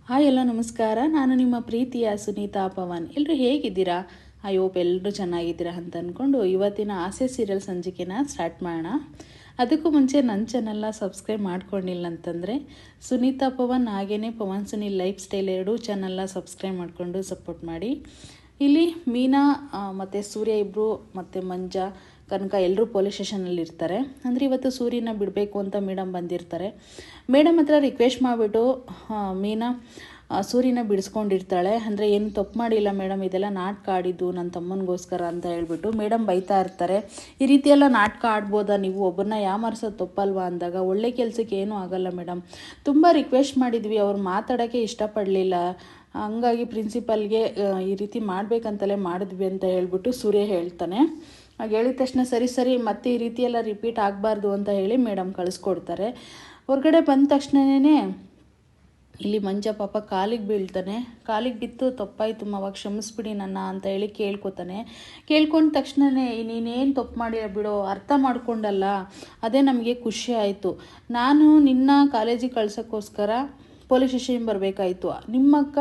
Hi ಎಲ್ಲ ನಮಸ್ಕಾರ. ನಾನು ನಿಮ್ಮ ಪ್ರೀತಿಯ ಸುನೀತಾ ಪವನ್. ಎಲ್ಲರೂ ಹೇಗಿದ್ದೀರಾ? ಐ ಹೋಪ್ ಎಲ್ಲರೂ ಚೆನ್ನಾಗಿದ್ದೀರಾ ಅಂತ ಅಂದ್ಕೊಂಡು ಇವತ್ತಿನ ಆಸೆ ಸೀರಿಯಲ್ ಸಂಚಿಕೆನ ಸ್ಟಾರ್ಟ್ ಮಾಡೋಣ. ಅದಕ್ಕೂ ಮುಂಚೆ ನನ್ನ ಚಾನಲ್ನ ಸಬ್ಸ್ಕ್ರೈಬ್ ಮಾಡ್ಕೊಂಡಿಲ್ಲ ಅಂತಂದರೆ ಸುನೀತಾ ಪವನ್ ಹಾಗೆಯೇ ಪವನ್ ಸುನೀಲ್ ಲೈಫ್ ಸ್ಟೈಲ್ ಎರಡೂ ಚಾನಲ್ನ ಸಬ್ಸ್ಕ್ರೈಬ್ ಮಾಡಿಕೊಂಡು ಸಪೋರ್ಟ್ ಮಾಡಿ. ಇಲ್ಲಿ ಮೀನಾ ಮತ್ತು ಸೂರ್ಯ ಇಬ್ಬರು ಮತ್ತು ಮಂಜಾ ಕನಕ ಎಲ್ಲರೂ ಪೊಲೀಸ್ ಸ್ಟೇಷನಲ್ಲಿ ಇರ್ತಾರೆ. ಅಂದರೆ ಇವತ್ತು ಸೂರ್ಯನ ಬಿಡಬೇಕು ಅಂತ ಮೇಡಮ್ ಬಂದಿರ್ತಾರೆ. ಮೇಡಮ್ ಹತ್ರ ರಿಕ್ವೆಸ್ಟ್ ಮಾಡಿಬಿಟ್ಟು ಮೀನಾ ಸೂರ್ಯನ ಬಿಡಿಸ್ಕೊಂಡಿರ್ತಾಳೆ. ಅಂದರೆ ಏನು ತಪ್ಪು ಮಾಡಿಲ್ಲ ಮೇಡಮ್, ಇದೆಲ್ಲ ನಾಟಕ ಆಡಿದ್ದು ನನ್ನ ತಮ್ಮನಿಗೋಸ್ಕರ ಅಂತ ಹೇಳ್ಬಿಟ್ಟು ಮೇಡಮ್ ಬೈತಾ ಇರ್ತಾರೆ. ಈ ರೀತಿಯೆಲ್ಲ ನಾಟಕ ಆಡ್ಬೋದಾ ನೀವು? ಒಬ್ಬರನ್ನ ಯಾಮಾರಿಸೋದು ತಪ್ಪಲ್ವಾ ಅಂದಾಗ, ಒಳ್ಳೆ ಕೆಲಸಕ್ಕೆ ಏನೂ ಆಗಲ್ಲ ಮೇಡಮ್, ತುಂಬ ರಿಕ್ವೆಸ್ಟ್ ಮಾಡಿದ್ವಿ, ಅವ್ರು ಮಾತಾಡೋಕ್ಕೆ ಇಷ್ಟಪಡಲಿಲ್ಲ, ಹಂಗಾಗಿ ಪ್ರಿನ್ಸಿಪಲ್ಗೆ ಈ ರೀತಿ ಮಾಡಬೇಕಂತಲೇ ಮಾಡಿದ್ವಿ ಅಂತ ಹೇಳ್ಬಿಟ್ಟು ಸೂರ್ಯ ಹೇಳ್ತಾನೆ. ಆಗ ಹೇಳಿದ ತಕ್ಷಣ ಸರಿ ಮತ್ತೆ ಈ ರೀತಿಯೆಲ್ಲ ರಿಪೀಟ್ ಆಗಬಾರ್ದು ಅಂತ ಹೇಳಿ ಮೇಡಮ್ ಕಳಿಸ್ಕೊಡ್ತಾರೆ. ಹೊರಗಡೆ ಬಂದ ತಕ್ಷಣವೇ ಇಲ್ಲಿ ಮಂಜ ಪಾಪ ಕಾಲಿಗೆ ಬೀಳ್ತಾನೆ. ಕಾಲಿಗೆ ಬಿತ್ತು, ತಪ್ಪಾಯಿತು ಮಾವ ಕ್ಷಮಿಸ್ಬಿಡಿ ನನ್ನ ಅಂತ ಹೇಳಿ ಕೇಳ್ಕೊತಾನೆ. ಕೇಳ್ಕೊಂಡ ತಕ್ಷಣವೇ ನೀನೇನು ತಪ್ಪು ಮಾಡಿಲ್ಲ ಬಿಡೋ, ಅರ್ಥ ಮಾಡ್ಕೊಂಡಲ್ಲ, ಅದೇ ನಮಗೆ ಖುಷಿ ಆಯಿತು. ನಾನು ನಿನ್ನ ಕಾಲೇಜಿಗೆ ಕಳ್ಸೋಕ್ಕೋಸ್ಕರ ಪೊಲೀಸ್ ಸ್ಟೇಷನ್ಗೆ ಬರಬೇಕಾಯಿತು. ನಿಮ್ಮಕ್ಕ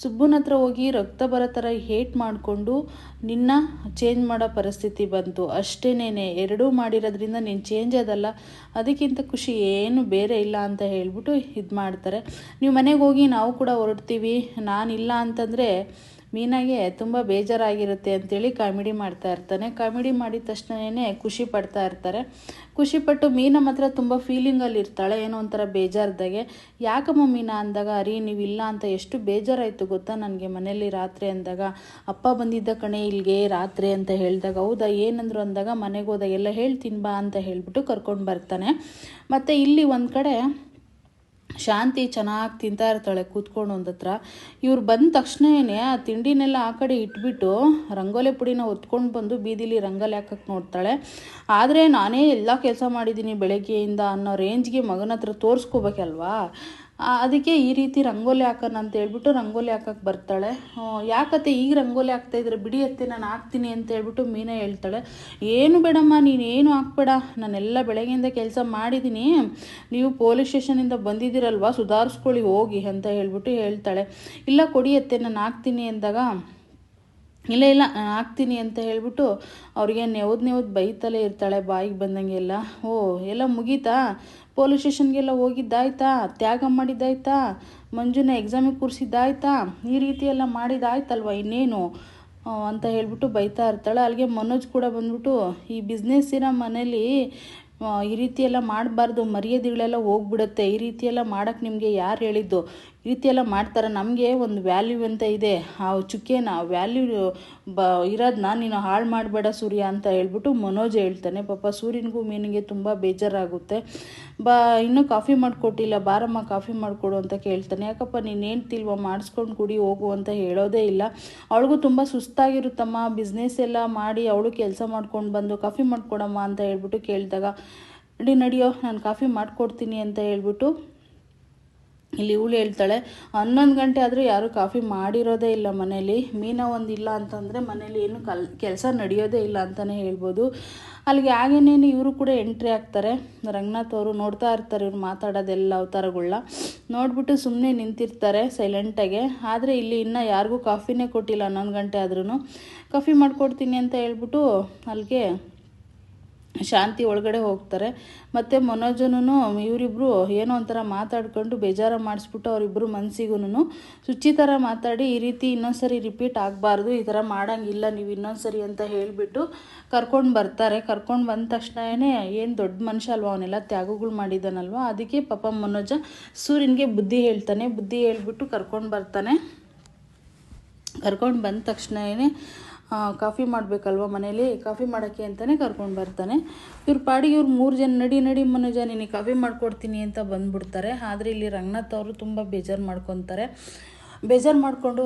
ಸುಬ್ಬನ ಹತ್ರ ಹೋಗಿ ರಕ್ತ ಬರೋ ಥರ ಹೇಟ್ ಮಾಡಿಕೊಂಡು ನಿನ್ನ ಚೇಂಜ್ ಮಾಡೋ ಪರಿಸ್ಥಿತಿ ಬಂತು ಅಷ್ಟೇನೇನೆ. ಎರಡೂ ಮಾಡಿರೋದ್ರಿಂದ ನೀನು ಚೇಂಜ್ ಅದಲ್ಲ, ಅದಕ್ಕಿಂತ ಖುಷಿ ಏನು ಬೇರೆ ಇಲ್ಲ ಅಂತ ಹೇಳ್ಬಿಟ್ಟು ಇದು ಮಾಡ್ತಾರೆ. ನೀವು ಮನೆಗೆ ಹೋಗಿ ನಾವು ಕೂಡ ಹೊರಡ್ತೀವಿ, ನಾನಿಲ್ಲ ಅಂತಂದರೆ ಮೀನಾಗೆ ತುಂಬ ಬೇಜಾರಾಗಿರುತ್ತೆ ಅಂಥೇಳಿ ಕಾಮಿಡಿ ಮಾಡ್ತಾ ಇರ್ತಾನೆ. ಕಾಮಿಡಿ ಮಾಡಿದ ತಕ್ಷಣವೇ ಖುಷಿ ಪಡ್ತಾ ಇರ್ತಾರೆ. ಖುಷಿಪಟ್ಟು ಮೀನಾ ಮಾತ್ರ ತುಂಬ ಫೀಲಿಂಗಲ್ಲಿ ಇರ್ತಾಳೆ, ಏನೋ ಒಂಥರ ಬೇಜಾರ್ದಾಗೆ. ಯಾಕಮ್ಮ ಮೀನಾ ಅಂದಾಗ, ಅರಿ ನೀವಿಲ್ಲ ಅಂತ ಎಷ್ಟು ಬೇಜಾರಾಯಿತು ಗೊತ್ತಾ ನನಗೆ ಮನೇಲಿ ರಾತ್ರಿ ಅಂದಾಗ. ಅಪ್ಪ ಬಂದಿದ್ದ ಕಣೆ ಇಲ್ಲಿಗೆ ರಾತ್ರಿ ಅಂತ ಹೇಳಿದಾಗ, ಹೌದಾ ಏನಂದ್ರು ಅಂದಾಗ, ಮನೆಗೆ ಹೋದಾಗ ಎಲ್ಲ ಹೇಳ್ತೀನಿ ಬಾ ಅಂತ ಹೇಳ್ಬಿಟ್ಟು ಕರ್ಕೊಂಡು ಬರ್ತಾನೆ. ಮತ್ತು ಇಲ್ಲಿ ಒಂದು ಕಡೆ ಶಾಂತಿ ಚೆನ್ನಾಗಿ ತಿಂತಾ ಇರ್ತಾಳೆ ಕೂತ್ಕೊಂಡು ಒಂದತ್ರ. ಇವ್ರು ಬಂದ ತಕ್ಷಣವೇ ಆ ತಿಂಡಿನೆಲ್ಲ ಆ ಕಡೆ ಇಟ್ಬಿಟ್ಟು ರಂಗೋಲಿ ಪುಡಿನ ಹೊತ್ಕೊಂಡು ಬಂದು ಬೀದಿಲಿ ರಂಗೋಲಿ ಹಾಕಕ್ಕೆ ನೋಡ್ತಾಳೆ. ಆದರೆ ನಾನೇ ಎಲ್ಲ ಕೆಲಸ ಮಾಡಿದ್ದೀನಿ ಬೆಳಗ್ಗೆಯಿಂದ ಅನ್ನೋ ರೇಂಜ್ಗೆ ಮಗನ ಹತ್ರ ತೋರಿಸ್ಕೋಬೇಕಲ್ವಾ, ಅದಕ್ಕೆ ಈ ರೀತಿ ರಂಗೋಲಿ ಹಾಕೋಣ ಅಂತ ಹೇಳ್ಬಿಟ್ಟು ರಂಗೋಲಿ ಹಾಕಕ್ಕೆ ಬರ್ತಾಳೆ. ಯಾಕತ್ತೆ ಈಗ ರಂಗೋಲಿ ಹಾಕ್ತಾಯಿದ್ರೆ, ಬಿಡಿ ಅತ್ತೆ ನಾನು ಹಾಕ್ತೀನಿ ಅಂತ ಹೇಳ್ಬಿಟ್ಟು ಮೀನಾ ಹೇಳ್ತಾಳೆ. ಏನು ಬೇಡಮ್ಮ, ನೀನೇನು ಹಾಕ್ಬೇಡ, ನಾನೆಲ್ಲ ಬೆಳಗ್ಗೆಯಿಂದ ಕೆಲಸ ಮಾಡಿದ್ದೀನಿ, ನೀವು ಪೊಲೀಸ್ ಸ್ಟೇಷನಿಂದ ಬಂದಿದ್ದೀರಲ್ವ, ಸುಧಾರಿಸ್ಕೊಳ್ಳಿ ಹೋಗಿ ಅಂತ ಹೇಳ್ಬಿಟ್ಟು ಹೇಳ್ತಾಳೆ. ಇಲ್ಲ ಕೊಡಿ ಅತ್ತೆ ನಾನು ಹಾಕ್ತೀನಿ ಅಂದಾಗ, ಇಲ್ಲ ನಾನು ಹಾಕ್ತೀನಿ ಅಂತ ಹೇಳ್ಬಿಟ್ಟು ಅವ್ರಿಗೆ ನೆವದು ಬೈತಲೇ ಇರ್ತಾಳೆ ಬಾಯಿಗೆ ಬಂದಂಗೆಲ್ಲ. ಓ ಎಲ್ಲ ಮುಗೀತಾ, ಪೊಲೀಸ್ ಸ್ಟೇಷನ್ಗೆಲ್ಲ ಹೋಗಿದ್ದಾಯ್ತಾ, ತ್ಯಾಗ ಮಾಡಿದ್ದಾಯ್ತಾ, ಮಂಜುನ ಎಕ್ಸಾಮಿಗೆ ಕೂರಿಸಿದ್ದಾಯ್ತಾ, ಈ ರೀತಿ ಎಲ್ಲ ಮಾಡಿದ್ದಾಯ್ತಲ್ವ ಇನ್ನೇನು ಅಂತ ಹೇಳ್ಬಿಟ್ಟು ಬೈತಾ ಇರ್ತಾಳೆ. ಅಲ್ಲಿಗೆ ಮನೋಜ್ ಕೂಡ ಬಂದ್ಬಿಟ್ಟು, ಈ ಬಿಸ್ನೆಸ್ ಇರೋ ಮನೇಲಿ ಈ ರೀತಿ ಎಲ್ಲ ಮಾಡಬಾರ್ದು, ಮರ್ಯಾದೆಗಳೆಲ್ಲ ಹೋಗ್ಬಿಡುತ್ತೆ, ಈ ರೀತಿ ಎಲ್ಲ ಮಾಡೋಕ್ಕೆ ನಿಮಗೆ ಯಾರು ಹೇಳಿದ್ದು, ಈ ರೀತಿ ಎಲ್ಲ ಮಾಡ್ತಾರೆ, ನಮಗೆ ಒಂದು ವ್ಯಾಲ್ಯೂ ಅಂತ ಇದೆ, ಆ ಚುಕ್ಕೆನ ವ್ಯಾಲ್ಯೂ ಇರೋದನ್ನ ನೀನು ಹಾಳು ಮಾಡಬೇಡ ಸೂರ್ಯ ಅಂತ ಹೇಳ್ಬಿಟ್ಟು ಮನೋಜ್ ಹೇಳ್ತಾನೆ. ಪಾಪ ಸೂರ್ಯನಿಗೂ ಮೀನಿಗೆ ತುಂಬ ಬೇಜಾರಾಗುತ್ತೆ. ಇನ್ನೂ ಕಾಫಿ ಮಾಡಿಕೊಟ್ಟಿಲ್ಲ, ಬಾರಮ್ಮ ಕಾಫಿ ಮಾಡಿಕೊಡು ಅಂತ ಕೇಳ್ತಾನೆ. ಯಾಕಪ್ಪ ನೀನೇನು ತಿಲ್ವ, ಮಾಡಿಸ್ಕೊಂಡು ಕುಡಿ ಹೋಗು ಅಂತ ಹೇಳೋದೇ ಇಲ್ಲ. ಅವಳಿಗೂ ತುಂಬ ಸುಸ್ತಾಗಿರುತ್ತಮ್ಮ, ಬಿಸ್ನೆಸ್ ಎಲ್ಲ ಮಾಡಿ ಅವಳು ಕೆಲಸ ಮಾಡ್ಕೊಂಡು ಬಂದು ಕಾಫಿ ಮಾಡಿಕೊಡಮ್ಮ ಅಂತ ಹೇಳ್ಬಿಟ್ಟು ಕೇಳಿದಾಗ, ನಡಿಯೋ ನಾನು ಕಾಫಿ ಮಾಡಿಕೊಡ್ತೀನಿ ಅಂತ ಹೇಳ್ಬಿಟ್ಟು ಇಲ್ಲಿ ಇವಳು ಹೇಳ್ತಾಳೆ. 11 ಗಂಟೆ ಆದರೂ ಯಾರೂ ಕಾಫಿ ಮಾಡಿರೋದೇ ಇಲ್ಲ ಮನೇಲಿ. ಮೀನಾ ಒಂದಿಲ್ಲ ಅಂತಂದರೆ ಮನೇಲಿ ಏನು ಕೆಲಸ ನಡೆಯೋದೇ ಇಲ್ಲ ಅಂತಲೇ ಹೇಳ್ಬೋದು. ಅಲ್ಲಿಗೆ ಹಾಗೇನೇನು ಇವರು ಕೂಡ ಎಂಟ್ರಿ ಆಗ್ತಾರೆ. ರಂಗನಾಥ್ ಅವರು ನೋಡ್ತಾ ಇರ್ತಾರೆ ಇವ್ರು ಮಾತಾಡೋದೆಲ್ಲ ಅವತಾರಗಳನ್ನ ನೋಡಿಬಿಟ್ಟು ಸುಮ್ಮನೆ ನಿಂತಿರ್ತಾರೆ ಸೈಲೆಂಟಾಗೆ. ಆದರೆ ಇಲ್ಲಿ ಇನ್ನೂ ಯಾರಿಗೂ ಕಾಫಿನೇ ಕೊಟ್ಟಿಲ್ಲ, 11 ಗಂಟೆ ಆದ್ರೂ. ಕಾಫಿ ಮಾಡಿಕೊಡ್ತೀನಿ ಅಂತ ಹೇಳ್ಬಿಟ್ಟು ಅಲ್ಲಿಗೆ ಶಾಂತಿ ಒಳಗಡೆ ಹೋಗ್ತಾರೆ. ಮತ್ತು ಮನೋಜನೂ ಇವರಿಬ್ಬರು ಏನೋ ಒಂಥರ ಮಾತಾಡ್ಕೊಂಡು ಬೇಜಾರು ಮಾಡಿಸ್ಬಿಟ್ಟು ಅವರಿಬ್ಬರು ಮನಸ್ಸಿಗೂ ಶುಚಿ ಥರ ಮಾತಾಡಿ, ಈ ರೀತಿ ಇನ್ನೊಂದ್ಸರಿ ರಿಪೀಟ್ ಆಗಬಾರ್ದು, ಈ ಥರ ಮಾಡೋಂಗಿಲ್ಲ ನೀವು ಇನ್ನೊಂದ್ಸರಿ ಅಂತ ಹೇಳಿಬಿಟ್ಟು ಕರ್ಕೊಂಡು ಬರ್ತಾರೆ. ಕರ್ಕೊಂಡು ಬಂದ ತಕ್ಷಣವೇ ಏನು ದೊಡ್ಡ ಮನುಷ್ಯ ಅಲ್ವ, ಅವನೆಲ್ಲ ತ್ಯಾಗಗಳು ಮಾಡಿದ್ದಾನಲ್ವ, ಅದಕ್ಕೆ ಪಾಪ ಮನೋಜ ಸೂರ್ಯನಿಗೆ ಬುದ್ಧಿ ಹೇಳ್ತಾನೆ. ಬುದ್ಧಿ ಹೇಳ್ಬಿಟ್ಟು ಕರ್ಕೊಂಡು ಬರ್ತಾನೆ. ಕರ್ಕೊಂಡು ಬಂದ ತಕ್ಷಣವೇ ಕಾಫಿ ಮಾಡಬೇಕಲ್ವ ಮನೇಲಿ, ಕಾಫಿ ಮಾಡೋಕ್ಕೆ ಅಂತಲೇ ಕರ್ಕೊಂಡು ಬರ್ತಾನೆ. ಇವ್ರ ಪಾಡಿಗೆ ಇವ್ರು 3 ಜನ ನಡಿ ಮನೋಜ ನಿನಗೆ ಕಾಫಿ ಮಾಡಿಕೊಡ್ತೀನಿ ಅಂತ ಬಂದುಬಿಡ್ತಾರೆ. ಆದರೆ ಇಲ್ಲಿ ರಂಗನಾಥ್ ಅವರು ತುಂಬ ಬೇಜಾರು ಮಾಡ್ಕೊತಾರೆ. ಬೇಜಾರು ಮಾಡಿಕೊಂಡು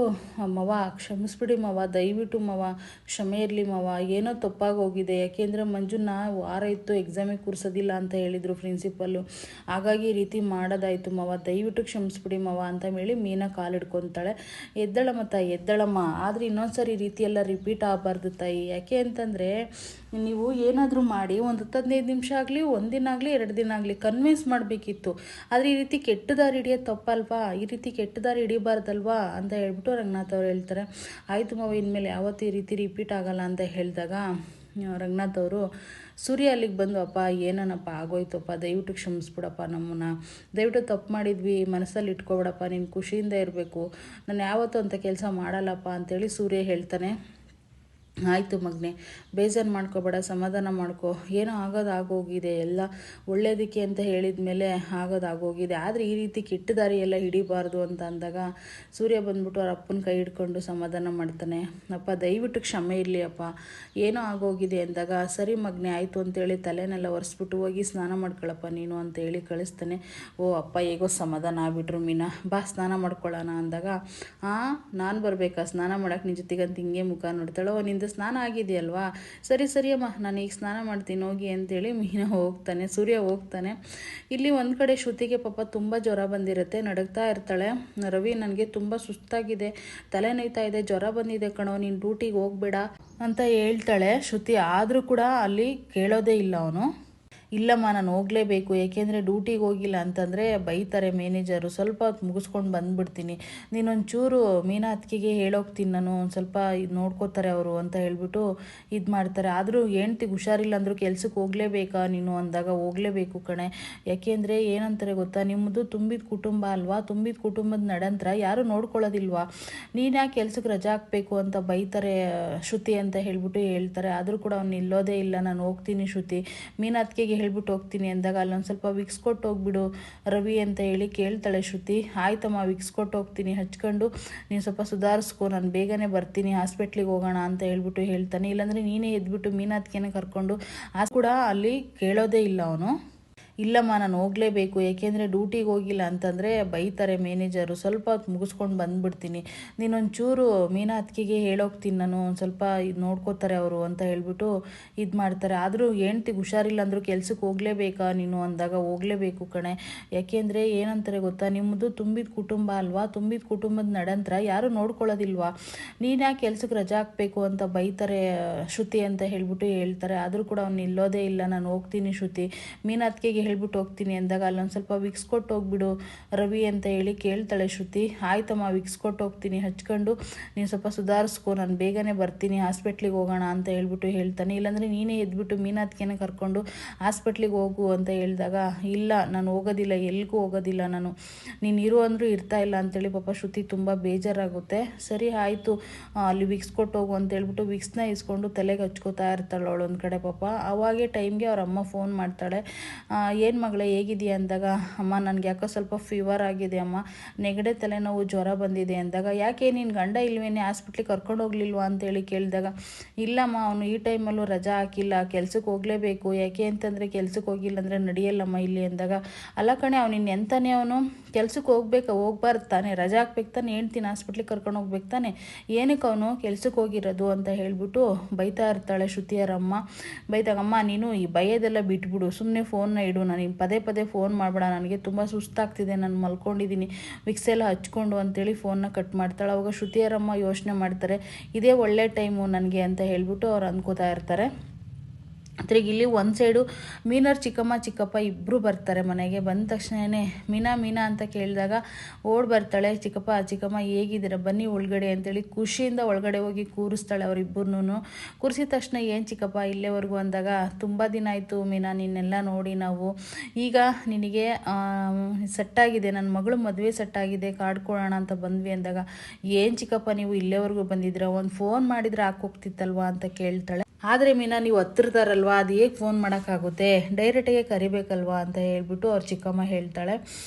ಮವ ಕ್ಷಮಿಸ್ಬಿಡಿ ಮವ, ದಯವಿಟ್ಟು ಮವ ಕ್ಷಮೆ ಇರಲಿ ಮವ, ಏನೋ ತಪ್ಪಾಗಿ ಹೋಗಿದೆ. ಯಾಕೆಂದರೆ ಮಂಜುನ ವಾರ ಇತ್ತು ಎಕ್ಸಾಮಿಗೆ ಕೂರಿಸೋದಿಲ್ಲ ಅಂತ ಹೇಳಿದರು ಪ್ರಿನ್ಸಿಪಲ್ಲು, ಹಾಗಾಗಿ ಈ ರೀತಿ ಮಾಡೋದಾಯಿತು ಮವ, ದಯವಿಟ್ಟು ಕ್ಷಮಿಸ್ಬಿಡಿ ಮವ ಅಂತ ಹೇಳಿ ಮೀನಾ ಕಾಲು ಹಿಡ್ಕೊತಾಳೆ. ಎದ್ದಳಮ್ಮ ತಾಯಿ ಎದ್ದಳಮ್ಮ, ಆದರೆ ಇನ್ನೊಂದು ಸರಿ ಈ ರೀತಿ ಎಲ್ಲ ರಿಪೀಟ್ ಆಗಬಾರ್ದು ತಾಯಿ. ಯಾಕೆ ಅಂತಂದರೆ ನೀವು ಏನಾದರೂ ಮಾಡಿ ಒಂದು 10-15 ನಿಮಿಷ ಆಗಲಿ, ಒಂದಿನ ಆಗಲಿ 2 ದಿನ ಆಗಲಿ ಕನ್ವಿನ್ಸ್ ಮಾಡಬೇಕಿತ್ತು. ಆದರೆ ಈ ರೀತಿ ಕೆಟ್ಟ ದಾರಿ ಹಿಡಿಯೋದು ತಪ್ಪಲ್ವಾ, ಈ ರೀತಿ ಕೆಟ್ಟ ದಾರಿ ಹಿಡಿಬಾರ್ದಲ್ವಾ ಅಂತ ಹೇಳ್ಬಿಟ್ಟು ರಂಗನಾಥ್ ಅವ್ರು ಹೇಳ್ತಾರೆ. ಆಯಿತು ಮಾವ, ಇನ್ಮೇಲೆ ಯಾವತ್ತೂ ಈ ರೀತಿ ರಿಪೀಟ್ ಆಗಲ್ಲ ಅಂತ ಹೇಳಿದಾಗ ರಂಗನಾಥ್ ಅವರು ಸೂರ್ಯ ಅಲ್ಲಿಗೆ ಬಂದು, ಅಪ್ಪ ಏನನಪ್ಪ ಆಗೋಯ್ತಪ್ಪ, ದಯವಿಟ್ಟು ಕ್ಷಮಿಸ್ಬಿಡಪ್ಪ ನಮ್ಮನ್ನ, ದಯವಿಟ್ಟು ತಪ್ಪು ಮಾಡಿದ್ವಿ ಮನಸ್ಸಲ್ಲಿ ಇಟ್ಕೊಬೇಡಪ್ಪ, ನೀನು ಖುಷಿಯಿಂದ ಇರಬೇಕು, ನಾನು ಯಾವತ್ತೂ ಅಂಥ ಕೆಲಸ ಮಾಡಲ್ಲಪ್ಪ ಅಂತೇಳಿ ಸೂರ್ಯ ಹೇಳ್ತಾನೆ. ಆಯಿತು ಮಗನೇ, ಬೇಜಾರು ಮಾಡ್ಕೋಬೇಡ, ಸಮಾಧಾನ ಮಾಡ್ಕೊ, ಏನೋ ಆಗೋದಾಗೋಗಿದೆ, ಎಲ್ಲ ಒಳ್ಳೇದಕ್ಕೆ ಅಂತ ಹೇಳಿದ ಮೇಲೆ ಆಗೋದಾಗೋಗಿದೆ, ಆದರೆ ಈ ರೀತಿ ಕೆಟ್ಟ ದಾರಿ ಎಲ್ಲ ಹಿಡಿಬಾರ್ದು ಅಂತ ಅಂದಾಗ ಸೂರ್ಯ ಬಂದ್ಬಿಟ್ಟು ಅವ್ರ ಅಪ್ಪನ ಕೈ ಹಿಡ್ಕೊಂಡು ಸಮಾಧಾನ ಮಾಡ್ತಾನೆ. ಅಪ್ಪ ದಯವಿಟ್ಟು ಕ್ಷಮೆ ಇರಲಿ ಅಪ್ಪ, ಏನೋ ಆಗೋಗಿದೆ ಅಂದಾಗ, ಸರಿ ಮಗನೇ ಆಯಿತು ಅಂತೇಳಿ ತಲೆನೆಲ್ಲ ಒರೆಸ್ಬಿಟ್ಟು ಹೋಗಿ ಸ್ನಾನ ಮಾಡ್ಕೊಳ್ಳಪ್ಪ ನೀನು ಅಂತೇಳಿ ಕಳಿಸ್ತಾನೆ. ಓ ಅಪ್ಪ ಹೇಗೋ ಸಮಾಧಾನ ಆಗ್ಬಿಟ್ರು ಮೀನಾ, ಬಾ ಸ್ನಾನ ಮಾಡ್ಕೊಳ್ಳೋಣ ಅಂದಾಗ, ನಾನು ಬರಬೇಕಾ ಸ್ನಾನ ಮಾಡೋಕ್ಕೆ ನಿನ್ನ ಜೊತೆಗಂತ ಹಿಂಗೆ ಮುಖ ನೋಡ್ತಾಳೋ, ನಿಂದು ಸ್ನಾನ ಆಗಿದೆಯಲ್ವಾ, ಸರಿ ಅಮ್ಮ ನಾನು ಈಗ ಸ್ನಾನ ಮಾಡ್ತೀನಿ ಹೋಗಿ ಅಂತೇಳಿ ಮೀನಾ ಹೋಗ್ತಾನೆ, ಸೂರ್ಯ ಹೋಗ್ತಾನೆ. ಇಲ್ಲಿ ಒಂದು ಕಡೆ ಶ್ರುತಿಗೆ ಪಾಪ ತುಂಬ ಜ್ವರ ಬಂದಿರುತ್ತೆ, ನಡಗ್ತಾ ಇರ್ತಾಳೆ. ರವಿ ನನಗೆ ತುಂಬ ಸುಸ್ತಾಗಿದೆ, ತಲೆ ನೋಯ್ತಾ ಇದೆ, ಜ್ವರ ಬಂದಿದೆ ಕಣೋ, ನೀನು ಡ್ಯೂಟಿಗೆ ಹೋಗ್ಬೇಡ ಅಂತ ಹೇಳ್ತಾಳೆ ಶ್ರುತಿ. ಆದರೂ ಕೂಡ ಅಲ್ಲಿ ಕೇಳೋದೇ ಇಲ್ಲ ಅವನು. ಇಲ್ಲಮ್ಮ ನಾನು ಹೋಗಲೇಬೇಕು, ಏಕೆಂದರೆ ಡ್ಯೂಟಿಗೆ ಹೋಗಿಲ್ಲ ಅಂತಂದರೆ ಬೈತಾರೆ ಮ್ಯಾನೇಜರು, ಸ್ವಲ್ಪ ಹೊತ್ತು ಮುಗಿಸ್ಕೊಂಡು ಬಂದುಬಿಡ್ತೀನಿ, ನೀನೊಂಚೂರು ಮೀನಾ ಅತ್ತಿಗೆಗೆ ಹೇಳೋಗ್ತೀನಿ ನಾನು, ಒಂದು ಸ್ವಲ್ಪ ಇದು ನೋಡ್ಕೋತಾರೆ ಅವರು ಅಂತ ಹೇಳ್ಬಿಟ್ಟು ಇದು ಮಾಡ್ತಾರೆ. ಆದರೂ ಹೆಂಡ್ತಿಗೆ ಹುಷಾರಿಲ್ಲ ಅಂದರೂ ಕೆಲ್ಸಕ್ಕೆ ಹೋಗಲೇಬೇಕಾ ನೀನು ಅಂದಾಗ, ಹೋಗಲೇಬೇಕು ಕಣೆ, ಯಾಕೆಂದರೆ ಏನಂತಾರೆ ಗೊತ್ತಾ, ನಿಮ್ಮದು ತುಂಬಿದ ಕುಟುಂಬ ಅಲ್ವಾ, ತುಂಬಿದ ಕುಟುಂಬದ ನಡಂತರ ಯಾರೂ ನೋಡ್ಕೊಳ್ಳೋದಿಲ್ವಾ, ನೀನು ಯಾಕೆ ಕೆಲ್ಸಕ್ಕೆ ರಜಾ ಹಾಕಬೇಕು ಅಂತ ಬೈತಾರೆ ಶ್ರುತಿ ಅಂತ ಹೇಳ್ಬಿಟ್ಟು ಹೇಳ್ತಾರೆ. ಆದರೂ ಕೂಡ ಅವ್ನು ನಿಲ್ಲೋದೇ ಇಲ್ಲ, ನಾನು ಹೋಗ್ತೀನಿ ಶ್ರುತಿ, ಮೀನಾ ಅತ್ತಿಗೆಗೆ ಹೇಳ್ಬಿಟ್ಟು ಹೋಗ್ತೀನಿ ಅಂದಾಗ, ಅಲ್ಲೊಂದು ಸ್ವಲ್ಪ ವಿಕ್ಸ್ ಕೊಟ್ಟು ಹೋಗ್ಬಿಡು ರವಿ ಅಂತ ಹೇಳಿ ಕೇಳ್ತಾಳೆ ಶ್ರುತಿ. ಆಯ್ತಮ್ಮ ವಿಕ್ಸ್ ಕೊಟ್ಟು ಹೋಗ್ತೀನಿ, ಹಚ್ಕೊಂಡು ನೀನು ಸ್ವಲ್ಪ ಸುಧಾರಿಸ್ಕೊ, ನಾನು ಬೇಗನೆ ಬರ್ತೀನಿ, ಹಾಸ್ಪಿಟ್ಲಿಗೆ ಹೋಗೋಣ ಅಂತ ಹೇಳ್ಬಿಟ್ಟು ಹೇಳ್ತಾನೆ. ಇಲ್ಲಾಂದರೆ ನೀನೇ ಎದ್ಬಿಟ್ಟು ಮೀನಾ ಅತ್ತಿಗೆನ ಕರ್ಕೊಂಡು ಕೂಡ ಅಲ್ಲಿ ಕೇಳೋದೇ ಇಲ್ಲ ಅವನು. ಇಲ್ಲಮ್ಮ ನಾನು ಹೋಗಲೇಬೇಕು, ಏಕೆಂದರೆ ಡ್ಯೂಟಿಗೆ ಹೋಗಿಲ್ಲ ಅಂತಂದರೆ ಬೈತಾರೆ ಮ್ಯಾನೇಜರು, ಸ್ವಲ್ಪ ಹೊತ್ತು ಮುಗಿಸ್ಕೊಂಡು ಬಂದುಬಿಡ್ತೀನಿ, ನೀನೊಂಚೂರು ಮೀನಾ ಅತ್ತಿಗೆಗೆ ಹೇಳೋಗ್ತೀನಿ ನಾನು, ಒಂದು ಸ್ವಲ್ಪ ಇದು ನೋಡ್ಕೋತಾರೆ ಅವರು ಅಂತ ಹೇಳ್ಬಿಟ್ಟು ಇದು ಮಾಡ್ತಾರೆ. ಆದರೂ ಹೆಂಡ್ತಿಗೆ ಹುಷಾರಿಲ್ಲ ಅಂದರೂ ಕೆಲ್ಸಕ್ಕೆ ಹೋಗಲೇಬೇಕಾ ನೀನು ಅಂದಾಗ, ಹೋಗಲೇಬೇಕು ಕಣೆ, ಯಾಕೆಂದರೆ ಏನಂತಾರೆ ಗೊತ್ತಾ, ನಿಮ್ಮದು ತುಂಬಿದ ಕುಟುಂಬ ಅಲ್ವಾ, ತುಂಬಿದ ಕುಟುಂಬದ ನಡಂತರ ಯಾರೂ ನೋಡ್ಕೊಳ್ಳೋದಿಲ್ವಾ, ನೀನು ಯಾಕೆ ಕೆಲ್ಸಕ್ಕೆ ರಜಾ ಹಾಕಬೇಕು ಅಂತ ಬೈತಾರೆ ಶ್ರುತಿ ಅಂತ ಹೇಳ್ಬಿಟ್ಟು ಹೇಳ್ತಾರೆ. ಆದರೂ ಕೂಡ ಅವ್ನು ನಿಲ್ಲೋದೇ ಇಲ್ಲ, ನಾನು ಹೋಗ್ತೀನಿ ಶ್ರುತಿ, ಮೀನಾ ಅತ್ತಿಗೆಗೆ ಹೇಳ್ಬಿಟ್ಟು ಹೋಗ್ತೀನಿ ಅಂದಾಗ, ಅಲ್ಲೊಂದು ಸ್ವಲ್ಪ ವಿಕ್ಸ್ ಕೊಟ್ಟು ಹೋಗ್ಬಿಡು ರವಿ ಅಂತ ಹೇಳಿ ಕೇಳ್ತಾಳೆ ಶ್ರುತಿ. ಆಯ್ತಮ್ಮ ವಿಕ್ಸ್ ಕೊಟ್ಟು ಹೋಗ್ತೀನಿ, ಹಚ್ಕೊಂಡು ನೀನು ಸ್ವಲ್ಪ ಸುಧಾರಿಸ್ಕೊ, ನಾನು ಬೇಗನೆ ಬರ್ತೀನಿ, ಹಾಸ್ಪಿಟ್ಲಿಗೆ ಹೋಗೋಣ ಅಂತ ಹೇಳ್ಬಿಟ್ಟು ಹೇಳ್ತಾನೆ. ಇಲ್ಲಾಂದರೆ ನೀನೇ ಎದ್ಬಿಟ್ಟು ಮೀನಾ ಅತ್ತಿಗೆನ ಕರ್ಕೊಂಡು ಹಾಸ್ಪಿಟ್ಲಿಗೆ ಹೋಗು ಅಂತ ಹೇಳಿದಾಗ, ಇಲ್ಲ ನಾನು ಹೋಗೋದಿಲ್ಲ, ಎಲ್ಲಿಗೂ ಹೋಗೋದಿಲ್ಲ ನಾನು, ನೀನು ಇರು ಅಂದರೂ ಇರ್ತಾ ಇಲ್ಲ ಅಂತೇಳಿ ಪಾಪ ಶ್ರುತಿ ತುಂಬ ಬೇಜಾರಾಗುತ್ತೆ. ಸರಿ ಆಯಿತು ಅಲ್ಲಿ ವಿಕ್ಸ್ ಕೊಟ್ಟು ಹೋಗು ಅಂತ ಹೇಳ್ಬಿಟ್ಟು ವಿಕ್ಸ್ನ ಇಸ್ಕೊಂಡು ತಲೆಗೆ ಹಚ್ಕೋತಾ ಇರ್ತಾಳೆ ಅವಳು ಒಂದು ಕಡೆ. ಪಾಪ ಅವಾಗೇ ಟೈಮ್ಗೆ ಅವ್ರ ಅಮ್ಮ ಫೋನ್ ಮಾಡ್ತಾಳೆ. ಏನು ಮಗಳೇ ಹೇಗಿದೆಯಾ ಅಂದಾಗ, ಅಮ್ಮ ನನಗೆ ಯಾಕೋ ಸ್ವಲ್ಪ ಫೀವರ್ ಆಗಿದೆ ಅಮ್ಮ, ನೆಗಡೆ ತಲೆನೋವು ಜ್ವರ ಬಂದಿದೆ ಅಂದಾಗ, ಯಾಕೆ ನಿನ್ನ ಗಂಡ ಇಲ್ವೇನೆ ಹಾಸ್ಪಿಟ್ಲಿಗೆ ಕರ್ಕೊಂಡು ಹೋಗ್ಲಿಲ್ವಾ ಅಂತೇಳಿ ಕೇಳಿದಾಗ, ಇಲ್ಲಮ್ಮ ಅವನು ಈ ಟೈಮಲ್ಲೂ ರಜಾ ಹಾಕಿಲ್ಲ, ಕೆಲ್ಸಕ್ಕೆ ಹೋಗಲೇಬೇಕು, ಯಾಕೆ ಅಂತಂದರೆ ಕೆಲ್ಸಕ್ಕೆ ಹೋಗಿಲ್ಲ ಅಂದರೆ ನಡೆಯಲ್ಲಮ್ಮ ಇಲ್ಲಿ ಅಂದಾಗ, ಅಲ್ಲ ಕಣೆ ಅವನು ಇನ್ನೆಂತಾನೆ, ಅವನು ಕೆಲ್ಸಕ್ಕೆ ಹೋಗ್ಬಾರ್ದು ತಾನೆ, ರಜಾ ಹಾಕ್ಬೇಕು ತಾನೆ, ಹೇಳ್ತೀನಿ ಹಾಸ್ಪಿಟ್ಲಿಗೆ ಕರ್ಕೊಂಡು ಹೋಗ್ಬೇಕು ತಾನೆ, ಏನಕ್ಕೆ ಅವನು ಕೆಲ್ಸಕ್ಕೆ ಹೋಗಿರೋದು ಅಂತ ಹೇಳ್ಬಿಟ್ಟು ಬೈತಾ ಇರ್ತಾಳೆ ಶ್ರುತಿಯರಮ್ಮ. ಬೈದಾಗಮ್ಮ ನೀನು ಈ ಭಯದೆಲ್ಲ ಬಿಟ್ಬಿಡು, ಸುಮ್ಮನೆ ಫೋನ್ನ ಇಡು, ನನಗೆ ಪದೇ ಫೋನ್ ಮಾಡಬೇಡ, ನನಗೆ ತುಂಬ ಸುಸ್ತಾಗ್ತಿದೆ, ನಾನು ಮಲ್ಕೊಂಡಿದ್ದೀನಿ, ವಿಕ್ಸ್ ಎಲ್ಲ ಹಚ್ಕೊಂಡು ಅಂತೇಳಿ ಫೋನ್ನ ಕಟ್ ಮಾಡ್ತಾಳೆ. ಅವಾಗ ಶ್ರುತಿಯರಮ್ಮ ಯೋಚನೆ ಮಾಡ್ತಾರೆ, ಇದೇ ಒಳ್ಳೆ ಟೈಮು ನನಗೆ ಅಂತ ಹೇಳ್ಬಿಟ್ಟು ಅವ್ರು ಅಂದ್ಕೋತಾ ಇರ್ತಾರೆ. ತಿರುಗಿ ಇಲ್ಲಿ ಒಂದು ಸೈಡು ಮೀನರ್ ಚಿಕ್ಕಪ್ಪ ಇಬ್ಬರು ಬರ್ತಾರೆ ಮನೆಗೆ. ಬಂದ ತಕ್ಷಣವೇ ಮೀನಾ ಅಂತ ಕೇಳಿದಾಗ ಓಡ್ ಬರ್ತಾಳೆ, ಚಿಕ್ಕಮ್ಮ ಹೇಗಿದ್ದೀರ ಬನ್ನಿ ಒಳಗಡೆ ಅಂತೇಳಿ ಖುಷಿಯಿಂದ ಒಳಗಡೆ ಹೋಗಿ ಕೂರಿಸ್ತಾಳೆ ಅವರಿಬ್ಬರನ್ನೂ. ಕೂರಿಸಿದ ತಕ್ಷಣ ಏನು ಚಿಕ್ಕಪ್ಪ ಇಲ್ಲೇವರೆಗೂ ಅಂದಾಗ, ತುಂಬ ದಿನ ಆಯಿತು ಮೀನಾ ನಿನ್ನೆಲ್ಲ ನೋಡಿ ನಾವು, ಈಗ ನಿನಗೆ ಸೆಟ್ಟಾಗಿದೆ, ನನ್ನ ಮಗಳು ಮದುವೆ ಸೆಟ್ಟಾಗಿದೆ, ಕಾರ್ಡ್ ಕೊಡೋಣ ಅಂತ ಬಂದ್ವಿ ಅಂದಾಗ, ಏನು ಚಿಕ್ಕಪ್ಪ ನೀವು ಇಲ್ಲೇವರೆಗೂ ಬಂದಿದ್ದೀರಾ, ಒಂದು ಫೋನ್ ಮಾಡಿದರೆ ಹಾಕೋಗ್ತಿತ್ತಲ್ವಾ ಅಂತ ಕೇಳ್ತಾಳೆ. ಆದರೆ ಮೀನಾ ನೀವು ಹತ್ತಿರದಾರಲ್ವಾ, ಅದು ಹೇಗೆ ಫೋನ್ ಮಾಡೋಕ್ಕಾಗುತ್ತೆ, ಡೈರೆಕ್ಟಾಗೆ ಕರಿಬೇಕಲ್ವಾ ಅಂತ ಹೇಳ್ಬಿಟ್ಟು ಅವ್ರ ಚಿಕ್ಕಮ್ಮ ಹೇಳ್ತಾಳೆ.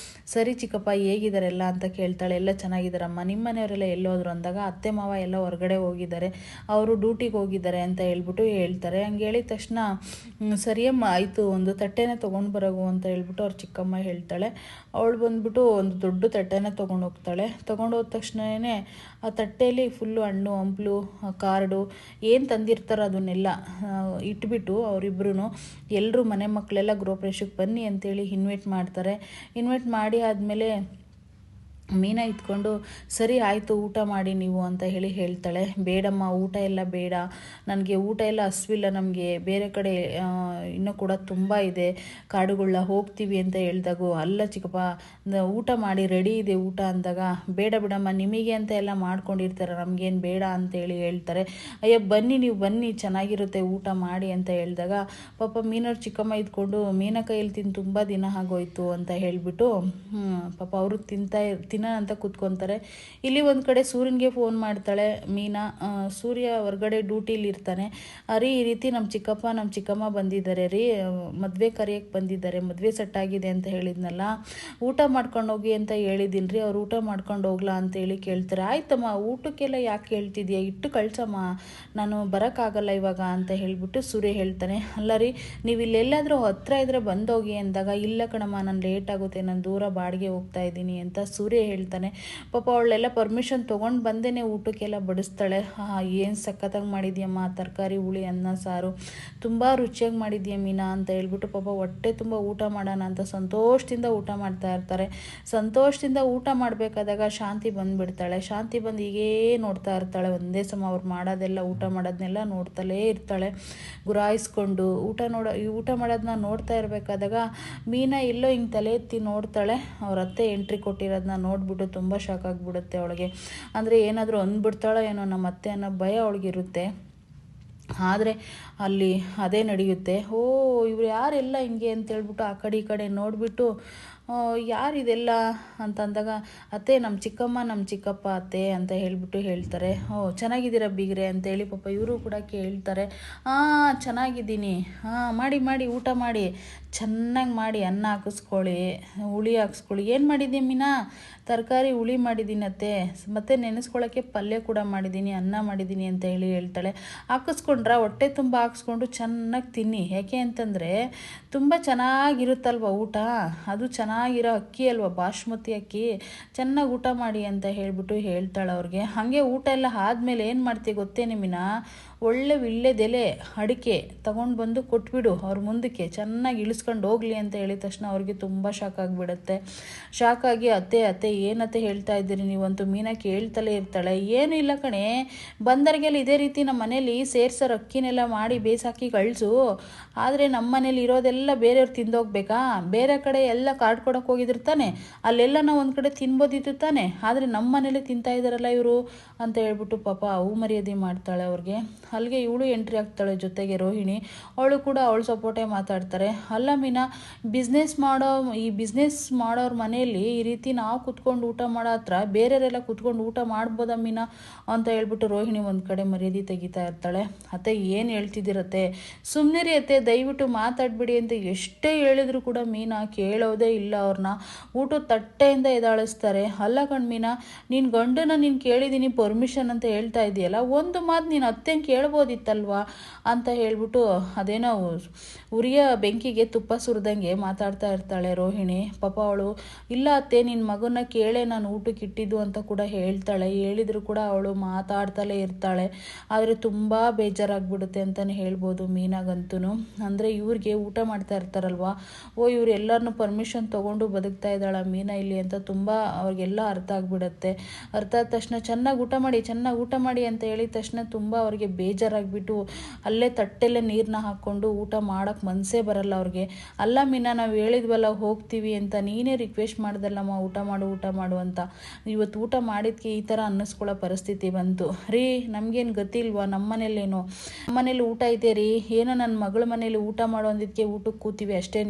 ಸರಿ ಚಿಕ್ಕಪ್ಪ ಹೇಗಿದ್ದಾರೆ ಎಲ್ಲ ಅಂತ ಕೇಳ್ತಾಳೆ. ಎಲ್ಲ ಚೆನ್ನಾಗಿದ್ದಾರಮ್ಮ, ನಿಮ್ಮ ಮನೆಯವರೆಲ್ಲ ಎಲ್ಲೋದ್ರು ಅಂದಾಗ ಅತ್ತೆ ಮಾವ ಎಲ್ಲ ಹೊರಗಡೆ ಹೋಗಿದ್ದಾರೆ, ಅವರು ಡ್ಯೂಟಿಗೆ ಹೋಗಿದ್ದಾರೆ ಅಂತ ಹೇಳ್ತಾರೆ. ಹಂಗೆ ಹೇಳಿದ ತಕ್ಷಣ ಸರಿಯಮ್ಮ ಆಯಿತು, ಒಂದು ತಟ್ಟೆನ ತೊಗೊಂಡು ಬರೋಗು ಅಂತ ಹೇಳ್ಬಿಟ್ಟು ಅವ್ರ ಚಿಕ್ಕಮ್ಮ ಹೇಳ್ತಾಳೆ. ಅವಳು ಬಂದ್ಬಿಟ್ಟು ಒಂದು ದೊಡ್ಡ ತಟ್ಟೆನ ತೊಗೊಂಡು ಹೋಗ್ತಾಳೆ. ತೊಗೊಂಡು ಹೋದ ತಕ್ಷಣವೇ ಆ ತಟ್ಟೆಯಲ್ಲಿ ಫುಲ್ಲು ಹಣ್ಣು ಹಂಪಲು ಕಾರ್ಡು ಏನು ತಂದಿರ್ತಾರೋ ಅದನ್ನೆಲ್ಲ ಇಟ್ಬಿಟ್ಟು ಅವರಿಬ್ರು ಎಲ್ಲರೂ ಮನೆ ಮಕ್ಕಳೆಲ್ಲ ಗೃಹಪ್ರವೇಶಕ್ಕೆ ಬನ್ನಿ ಅಂತೇಳಿ ಇನ್ವೈಟ್ ಮಾಡ್ತಾರೆ. ಇನ್ವೈಟ್ ಮಾಡಿ ಆದಮೇಲೆ ಮೀನಾ ಇದ್ಕೊಂಡು ಸರಿ ಆಯಿತು ಊಟ ಮಾಡಿ ನೀವು ಅಂತ ಹೇಳ್ತಾಳೆ. ಬೇಡಮ್ಮ ಊಟ ಎಲ್ಲ ಬೇಡ, ನನಗೆ ಊಟ ಎಲ್ಲ ಹಸ್ವಿಲ್ಲ, ನಮಗೆ ಬೇರೆ ಕಡೆ ಇನ್ನೂ ಕೂಡ ತುಂಬ ಇದೆ ಕಾಡುಗಳ ಹೋಗ್ತೀವಿ ಅಂತ ಹೇಳಿದಾಗು ಅಲ್ಲ ಚಿಕ್ಕಪ್ಪ ಊಟ ಮಾಡಿ ರೆಡಿ ಇದೆ ಊಟ ಅಂದಾಗ ಬೇಡ ಬಿಡಮ್ಮ ನಿಮಗೆ ಅಂತ ಎಲ್ಲ ಮಾಡ್ಕೊಂಡಿರ್ತಾರೆ, ನಮಗೇನು ಬೇಡ ಅಂತೇಳಿ ಹೇಳ್ತಾರೆ. ಅಯ್ಯೋ ಬನ್ನಿ ನೀವು ಬನ್ನಿ ಚೆನ್ನಾಗಿರುತ್ತೆ ಊಟ ಮಾಡಿ ಅಂತ ಹೇಳಿದಾಗ ಪಾಪ ಮೀನವ್ರ ಚಿಕ್ಕಮ್ಮ ಇದ್ಕೊಂಡು ಮೀನ ಕೈಯಲ್ಲಿ ತಿಂದು ತುಂಬ ದಿನ ಆಗೋಯ್ತು ಅಂತ ಹೇಳಿಬಿಟ್ಟು ಪಾಪ ಅವರು ತಿನ್ನ ಅಂತ ಕೂತ್ಕೊತಾರೆ. ಇಲ್ಲಿ ಒಂದು ಕಡೆ ಸೂರ್ಯನಿಗೆ ಫೋನ್ ಮಾಡ್ತಾಳೆ ಮೀನಾ. ಸೂರ್ಯ ಹೊರಗಡೆ ಡ್ಯೂಟಿಲಿ ಇರ್ತಾನೆ. ರೀ ಈ ರೀತಿ ನಮ್ಮ ಚಿಕ್ಕಮ್ಮ ಬಂದಿದ್ದಾರೆ ರೀ, ಮದುವೆ ಕರೆಯಕ್ಕೆ ಬಂದಿದ್ದಾರೆ, ಮದುವೆ ಸೆಟ್ ಆಗಿದೆ ಅಂತ ಹೇಳಿದ್ನಲ್ಲ, ಊಟ ಮಾಡ್ಕೊಂಡು ಹೋಗಿ ಅಂತ ಹೇಳಿದ್ದೀನಿ ರೀ, ಅವ್ರು ಊಟ ಮಾಡ್ಕೊಂಡು ಹೋಗ್ಲಾ ಅಂತೇಳಿ ಕೇಳ್ತಾರೆ. ಆಯ್ತಮ್ಮ ಊಟಕ್ಕೆಲ್ಲ ಯಾಕೆ ಹೇಳ್ತಿದ್ಯಾ, ಇಟ್ಟು ಕಳ್ಸಮ್ಮ, ನಾನು ಬರೋಕ್ಕಾಗಲ್ಲ ಇವಾಗ ಅಂತ ಹೇಳಿಬಿಟ್ಟು ಸೂರ್ಯ ಹೇಳ್ತಾನೆ. ಅಲ್ಲ ರೀ ನೀವು ಇಲ್ಲೆಲ್ಲಾದರೂ ಹತ್ರ ಇದ್ರೆ ಬಂದೋಗಿ ಅಂದಾಗ ಇಲ್ಲ ಕಣಮ್ಮ ನಾನು ಲೇಟ್ ಆಗುತ್ತೆ, ನಾನು ದೂರ ಬಾಡಿಗೆ ಹೋಗ್ತಾ ಇದ್ದೀನಿ ಅಂತ ಸೂರ್ಯ ಹೇಳ್ತಾನೆ. ಪಾಪ ಅವಳೆಲ್ಲ ಪರ್ಮಿಷನ್ ತೊಗೊಂಡು ಬಂದೇನೆ ಊಟಕ್ಕೆಲ್ಲ ಬಡಿಸ್ತಾಳೆ. ಏನು ಸಖತ್ತಾಗಿ ಮಾಡಿದ್ಯಮ್ಮ, ತರಕಾರಿ ಹುಳಿ ಅನ್ನ ಸಾರು ತುಂಬ ರುಚಿಯಾಗಿ ಮಾಡಿದ್ಯಾ ಮೀನಾ ಅಂತ ಹೇಳ್ಬಿಟ್ಟು ಪಾಪ ಹೊಟ್ಟೆ ತುಂಬ ಊಟ ಮಾಡೋಣ ಅಂತ ಸಂತೋಷದಿಂದ ಊಟ ಮಾಡ್ತಾ ಇರ್ತಾರೆ. ಸಂತೋಷದಿಂದ ಊಟ ಮಾಡಬೇಕಾದಾಗ ಶಾಂತಿ ಬಂದುಬಿಡ್ತಾಳೆ. ಶಾಂತಿ ಬಂದು ಹೀಗೇ ನೋಡ್ತಾ ಇರ್ತಾಳೆ. ಒಂದೇ ಸಮ ಅವ್ರು ಮಾಡೋದೆಲ್ಲ ಊಟ ಮಾಡೋದನ್ನೆಲ್ಲ ನೋಡ್ತಲೇ ಇರ್ತಾಳೆ ಗುರಾಯಿಸ್ಕೊಂಡು. ಊಟ ಮಾಡೋದನ್ನ ನೋಡ್ತಾ ಇರಬೇಕಾದಾಗ ಮೀನಾ ಎಲ್ಲೋ ಹಿಂಗೆ ತಲೆ ಎತ್ತಿ ನೋಡ್ತಾಳೆ. ಅವ್ರ ಅತ್ತೆ ಎಂಟ್ರಿ ಕೊಟ್ಟಿರೋದನ್ನ ನೋಡಿಬಿಟ್ಟು ತುಂಬ ಶಾಕ್ ಆಗಿಬಿಡುತ್ತೆ ಅವಳಿಗೆ. ಅಂದರೆ ಏನಾದರೂ ಅಂದ್ಬಿಡ್ತಾಳೋ ಏನೋ ನಮ್ಮ ಅತ್ತೆ ಅನ್ನೋ ಭಯ ಅವಳಿಗಿರುತ್ತೆ. ಆದರೆ ಅಲ್ಲಿ ಅದೇ ನಡೆಯುತ್ತೆ. ಇವ್ರು ಯಾರೆಲ್ಲ ಹಿಂಗೆ ಅಂತೇಳ್ಬಿಟ್ಟು ಆ ಕಡೆ ಈ ಕಡೆ ನೋಡಿಬಿಟ್ಟು ಯಾರಿದೆಲ್ಲ ಅಂತಂದಾಗ ಅತ್ತೆ ನಮ್ಮ ಚಿಕ್ಕಪ್ಪ ಅತ್ತೆ ಅಂತ ಹೇಳ್ಬಿಟ್ಟು ಹೇಳ್ತಾರೆ. ಚೆನ್ನಾಗಿದ್ದೀರಾ ಬೀಗ್ರೆ ಅಂತೇಳಿ ಪಾಪ ಇವರು ಕೂಡ ಕೇಳ್ತಾರೆ. ಚೆನ್ನಾಗಿದ್ದೀನಿ, ಮಾಡಿ ಊಟ ಮಾಡಿ ಚೆನ್ನಾಗಿ ಮಾಡಿ, ಅನ್ನ ಹಾಕಿಸ್ಕೊಳ್ಳಿ, ಹುಳಿ ಹಾಕಿಸ್ಕೊಳ್ಳಿ. ಏನು ಮಾಡಿದ್ದೀನಿ ಮೀನಾ, ತರಕಾರಿ ಹುಳಿ ಮಾಡಿದ್ದೀನಿ ಅತ್ತೆ, ಮತ್ತು ನೆನೆಸ್ಕೊಳ್ಳೋಕ್ಕೆ ಪಲ್ಯ ಕೂಡ ಮಾಡಿದ್ದೀನಿ, ಅನ್ನ ಮಾಡಿದ್ದೀನಿ ಅಂತ ಹೇಳ್ತಾಳೆ. ಹಾಕಿಸ್ಕೊಂಡ್ರೆ ಹೊಟ್ಟೆ ತುಂಬ ಹಾಕಿಸ್ಕೊಂಡು ಚೆನ್ನಾಗಿ ತಿನ್ನಿ, ಯಾಕೆ ಅಂತಂದರೆ ತುಂಬ ಚೆನ್ನಾಗಿರುತ್ತಲ್ವ ಊಟ, ಅದು ಚೆನ್ನಾಗಿರೋ ಅಕ್ಕಿ ಅಲ್ವ, ಬಾಸ್ಮತಿ ಅಕ್ಕಿ, ಚೆನ್ನಾಗಿ ಊಟ ಮಾಡಿ ಅಂತ ಹೇಳ್ಬಿಟ್ಟು ಹೇಳ್ತಾಳೆ ಅವ್ರಿಗೆ. ಹಾಗೆ ಊಟ ಎಲ್ಲ ಆದಮೇಲೆ ಏನು ಮಾಡ್ತೀವಿ ಗೊತ್ತೇನೆ ಮೀನಾ, ಒಳ್ಳೆ ವಿಳ್ಳೆದೆಲೆ ಅಡಿಕೆ ತಗೊಂಡು ಬಂದು ಕೊಟ್ಬಿಡು ಅವ್ರ ಮುಂದಕ್ಕೆ, ಚೆನ್ನಾಗಿ ಇಳಿಸ್ಕೊಂಡು ಹೋಗ್ಲಿ ಅಂತ ಹೇಳಿದ ತಕ್ಷಣ ಅವ್ರಿಗೆ ತುಂಬ ಶಾಕ್ ಆಗಿಬಿಡುತ್ತೆ. ಶಾಕ್ ಆಗಿ ಅತ್ತೆ ಏನತ್ತೆ ಹೇಳ್ತಾ ಇದ್ದೀರಿ ನೀವಂತೂ ಮೀನಾ ಕೇಳ್ತಲೇ ಇರ್ತಾಳೆ. ಏನೂ ಇಲ್ಲ ಕಣೆ, ಬಂದರಿಗೆಲ್ಲ ಇದೇ ರೀತಿ ನಮ್ಮ ಮನೇಲಿ ಸೇರ್ಸೋರು ಅಕ್ಕಿನೆಲ್ಲ ಮಾಡಿ ಬೇಸಾಕಿ ಕಳಿಸು, ಆದರೆ ನಮ್ಮ ಮನೇಲಿ ಇರೋದೆಲ್ಲ ಬೇರೆಯವ್ರು ತಿಂದೋಗ್ಬೇಕಾ, ಬೇರೆ ಕಡೆ ಎಲ್ಲ ಕಾರ್ಡ್ ಕೊಡೋಕೆ ಹೋಗಿದಿರ್ತಾನೆ, ಅಲ್ಲೆಲ್ಲ ನಾವು ಒಂದು ಕಡೆ ತಿನ್ಬೋದಿತ್ತು ತಾನೆ, ಆದರೆ ನಮ್ಮ ಮನೇಲಿ ತಿಂತಾ ಇದ್ದಾರಲ್ಲ ಇವರು ಅಂತ ಹೇಳ್ಬಿಟ್ಟು ಪಾಪ ಅವು ಮರ್ಯಾದೆ ಮಾಡ್ತಾಳೆ ಅವ್ರಿಗೆ. ಅಲ್ಲಿಗೆ ಇವಳು ಎಂಟ್ರಿ ಆಗ್ತಾಳೆ ಜೊತೆಗೆ ರೋಹಿಣಿ. ಅವಳು ಕೂಡ ಅವಳು ಸಪೋರ್ಟೇ ಮಾತಾಡ್ತಾರೆ. ಅಲ್ಲ ಮೀನಾ, ಬಿಸ್ನೆಸ್ ಮಾಡೋರ ಮನೆಯಲ್ಲಿ ಈ ರೀತಿ ನಾವು ಕುತ್ಕೊಂಡು ಊಟ ಮಾಡೋ ಹತ್ರ ಬೇರೆಯವರೆಲ್ಲ ಕುತ್ಕೊಂಡು ಊಟ ಮಾಡ್ಬೋದಾ ಮೀನಾ ಅಂತ ಹೇಳ್ಬಿಟ್ಟು ರೋಹಿಣಿ ಒಂದು ಕಡೆ ಮರ್ಯಾದೆ ತೆಗಿತಾ ಇರ್ತಾಳೆ. ಅತ್ತೆ ಏನು ಹೇಳ್ತಿದ್ದೀರತ್ತೆ, ಸುಮ್ಮನೆ ಅತ್ತೆ ದಯವಿಟ್ಟು ಮಾತಾಡ್ಬಿಡಿ ಅಂತ ಎಷ್ಟೇ ಹೇಳಿದ್ರು ಕೂಡ ಮೀನಾ ಕೇಳೋದೇ ಇಲ್ಲ ಅವ್ರನ್ನ. ಊಟದ ತಟ್ಟೆಯಿಂದ ಎದಾಳಿಸ್ತಾರೆ. ಅಲ್ಲ ಕಣ್ ಮೀನಾ, ನೀನು ಗಂಡನ ನೀನು ಕೇಳಿದ್ದೀನಿ ಪರ್ಮಿಷನ್ ಅಂತ ಹೇಳ್ತಾ ಇದೆಯಲ್ಲ, ಒಂದು ಮಾತು ನೀನು ಅತ್ತೆ ಕೇಳ್ಬೋದಿತ್ತಲ್ವಾ ಅಂತ ಹೇಳ್ಬಿಟ್ಟು ಅದೇನೋ ಉರಿಯ ಬೆಂಕಿಗೆ ತುಪ್ಪ ಸುರಿದಂಗೆ ಮಾತಾಡ್ತಾ ಇರ್ತಾಳೆ ರೋಹಿಣಿ. ಪಾಪ ಅವಳು ಇಲ್ಲ ಅತ್ತೆ ನಿನ್ನ ಮಗನ ಕೇಳೇ ನಾನು ಊಟಕ್ಕೆ ಇಟ್ಟಿದ್ದು ಅಂತ ಕೂಡ ಹೇಳ್ತಾಳೆ. ಹೇಳಿದ್ರು ಕೂಡ ಅವಳು ಮಾತಾಡ್ತಲೇ ಇರ್ತಾಳೆ. ಆದರೆ ತುಂಬ ಬೇಜಾರಾಗ್ಬಿಡುತ್ತೆ ಅಂತಲೇ ಹೇಳ್ಬೋದು ಮೀನಾಗಂತೂ. ಅಂದರೆ ಇವ್ರಿಗೆ ಊಟ ಮಾಡ್ತಾ ಇರ್ತಾರಲ್ವ, ಇವ್ರು ಎಲ್ಲರನ್ನೂ ಪರ್ಮಿಷನ್ ತೊಗೊಂಡು ಬದುಕ್ತಾ ಇದ್ದಾಳ ಮೀನಾ ಇಲ್ಲಿ ಅಂತ ತುಂಬ ಅವ್ರಿಗೆಲ್ಲ ಅರ್ಥ ಆಗಿಬಿಡುತ್ತೆ. ಅರ್ಥ ಆದ ತಕ್ಷಣ ಚೆನ್ನಾಗಿ ಊಟ ಮಾಡಿ ಅಂತ ಹೇಳಿದ ತಕ್ಷಣ ತುಂಬ ಅವ್ರಿಗೆ ಬೇಜಾರಾಗಿಬಿಟ್ಟು ಅಲ್ಲೇ ತಟ್ಟೆಲ್ಲೇ ನೀರನ್ನ ಹಾಕ್ಕೊಂಡು ಊಟ ಮಾಡೋಕ್ಕೆ ಮನಸ್ಸೇ ಬರಲ್ಲ ಅವ್ರಿಗೆ. ಅಲ್ಲ ಮೀನಾ ನಾವು ಹೇಳಿದ್ವಲ್ಲ ಹೋಗ್ತೀವಿ ಅಂತ, ನೀನೇ ರಿಕ್ವೆಸ್ಟ್ ಮಾಡ್ದಲ್ಲಮ್ಮ ಊಟ ಮಾಡು ಅಂತ, ಇವತ್ತು ಊಟ ಮಾಡಿದ್ಕೆ ಈ ಥರ ಅನ್ನಿಸ್ಕೊಳ್ಳೋ ಪರಿಸ್ಥಿತಿ ಬಂತು ರೀ. ನಮಗೇನು ಗತಿ ಇಲ್ವಾ, ನಮ್ಮ ಮನೇಲಿ ಊಟ ಇದೆ ರೀ, ಏನೋ ನನ್ನ ಮಗಳ ಮನೇಲಿ ಊಟ ಮಾಡೋ ಅಂದಿದ್ದಕ್ಕೆ ಊಟಕ್ಕೆ ಕೂತೀವಿ ಅಷ್ಟೇ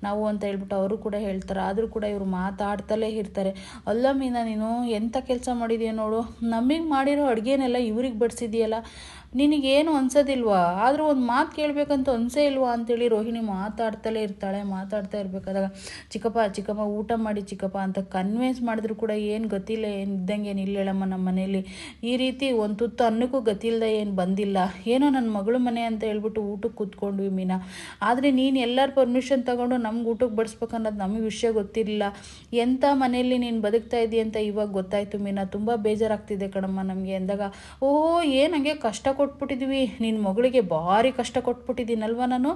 ನಾವು ಅಂತ ಹೇಳ್ಬಿಟ್ಟು ಅವರು ಕೂಡ ಹೇಳ್ತಾರೆ. ಆದರೂ ಕೂಡ ಇವರು ಮಾತಾಡ್ತಲೇ ಇರ್ತಾರೆ. ಅಲ್ಲ ಮೀನಾ ನೀನು ಎಂಥ ಕೆಲಸ ಮಾಡಿದೀಯ ನೋಡು, ನಮಗೆ ಮಾಡಿರೋ ಅಡುಗೆನೆಲ್ಲ ಇವ್ರಿಗೆ ಬಡಿಸಿದೆಯಲ್ಲ, ನಿನಗೇನು ಅನ್ಸೋದಿಲ್ವಾ? ಆದರೂ ಒಂದು ಮಾತು ಕೇಳಬೇಕಂತ ಅನ್ಸೇ ಇಲ್ವಾ ಅಂತೇಳಿ ರೋಹಿಣಿ ಮಾತಾಡ್ತಲೇ ಇರ್ತಾಳೆ. ಮಾತಾಡ್ತಾ ಇರಬೇಕಾದಾಗ ಚಿಕ್ಕಪ್ಪ ಚಿಕ್ಕಮ್ಮ ಊಟ ಮಾಡಿ ಚಿಕ್ಕಪ್ಪ ಅಂತ ಕನ್ವಿನ್ಸ್ ಮಾಡಿದ್ರು ಕೂಡ ಏನು ಗೊತ್ತಿಲ್ಲ, ಏನು ಇದ್ದಂಗೆ ಏನು ಇಲ್ಲೇಳಮ್ಮ ನಮ್ಮ ಮನೇಲಿ ಈ ರೀತಿ ಒಂದು ತುತ್ತು ಅನ್ನಕ್ಕೂ ಗತಿಯಿಲ್ಲದೆ ಏನು ಬಂದಿಲ್ಲ, ಏನೋ ನನ್ನ ಮಗಳು ಮನೆ ಅಂತ ಹೇಳ್ಬಿಟ್ಟು ಊಟಕ್ಕೆ ಕೂತ್ಕೊಂಡ್ವಿ ಮೀನಾ. ಆದರೆ ನೀನು ಎಲ್ಲರ ಪರ್ಮಿಷನ್ ತಗೊಂಡು ನಮ್ಗೆ ಊಟಕ್ಕೆ ಬಡಿಸ್ಬೇಕನ್ನೋದು ನಮಗೆ ವಿಷಯ ಗೊತ್ತಿರಲಿಲ್ಲ. ಎಂಥ ಮನೆಯಲ್ಲಿ ನೀನು ಬದುಕ್ತಾ ಇದ್ದೀಯ ಅಂತ ಇವಾಗ ಗೊತ್ತಾಯಿತು ಮೀನಾ. ತುಂಬ ಬೇಜಾರಾಗ್ತಿದೆ ಕಣಮ್ಮ ನಮಗೆ ಅಂದಾಗ, ಓಹೋ ಏನು ಹಂಗೆ ಕಷ್ಟ ಕೊಟ್ಬಿಟ್ಟಿದ್ವಿ, ನಿನ್ನ ಮಗಳಿಗೆ ಭಾರಿ ಕಷ್ಟ ಕೊಟ್ಬಿಟ್ಟಿದ್ದೀನಲ್ವ ನಾನು,